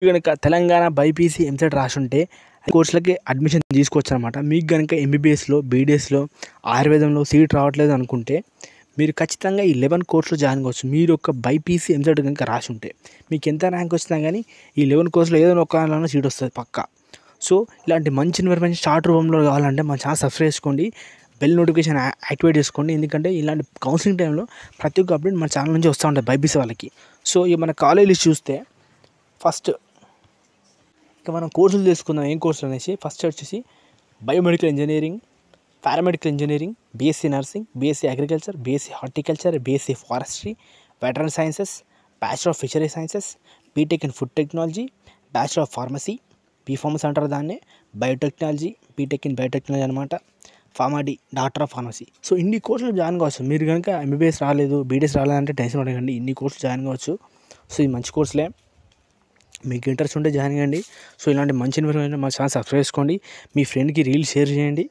గనుక Telangana BiPC EAMCET రాసుంటే కోర్సులకి admission తీసుకోవచ్చు అనమాట. మీకు కనుక ఎంబీబీఎస్లో, బీడీఎస్లో, ఆయుర్వేదంలో సీట్ రావట్లేదు అనుకుంటే మీరు ఖచ్చితంగా ఈ 11 కోర్సులో జాయిన్ కావచ్చు. మీరు ఒక బైపీసీ ఎంసెట్ కనుక రాసి ఉంటే మీకు ఎంత ర్యాంక్ వచ్చినా కానీ ఈ 11 కోర్సులో ఏదైనా ఒక దానిలో సీట్ వస్తుంది పక్కా. సో ఇలాంటి మంచి ఇన్ఫర్మేషన్ షార్ట్ రూపంలో కావాలంటే మన ఛానల్ సబ్స్క్రైబ్ చేసుకోండి, బెల్ నోటిఫికేషన్ యాక్టివేట్ చేసుకోండి. ఎందుకంటే ఇలాంటి కౌన్సిలింగ్ టైంలో ప్రతి ఒక్క అప్డేట్ మన ఛానల్ నుంచి వస్తూ ఉంటుంది బైపీసీ వాళ్ళకి. సో ఇక మన కాలేజీలు చూస్తే ఫస్ట్ ఇక మనం కోర్సులు తీసుకుందాం. ఏం కోర్సులు అనేసి ఫస్ట్ వచ్చేసి biomedical engineering, paramedical engineering, BSc nursing, BSc agriculture, BSc horticulture, BSc forestry, veteran sciences, bachelor of fishery sciences, BTech in food technology, bachelor of pharmacy, B pharmacy అంటారు దాన్నే, బయోటెక్నాలజీ, బీటెక్ ఇన్ బయోటెక్నాలజీ అనమాట, Pharm D, doctor of pharmacy. So ఇన్ని కోర్సులు join కావచ్చు. మీరు కనుక MBBS రాలేదు, BDS రాలేదంటే టెన్షన్ పడకండి, ఇన్ని కోర్సులు జాయిన్ కావచ్చు. సో ఇది మంచి కోర్సులే, మీకు ఇంట్రెస్ట్ ఉంటే జాయిన్ అవ్వండి. సో ఇలాంటి మంచి ఇన్ఫర్మేషన్ మా ఛానల్ సబ్స్క్రైబ్ చేసుకోండి, మీ ఫ్రెండ్కి రీల్ షేర్ చేయండి.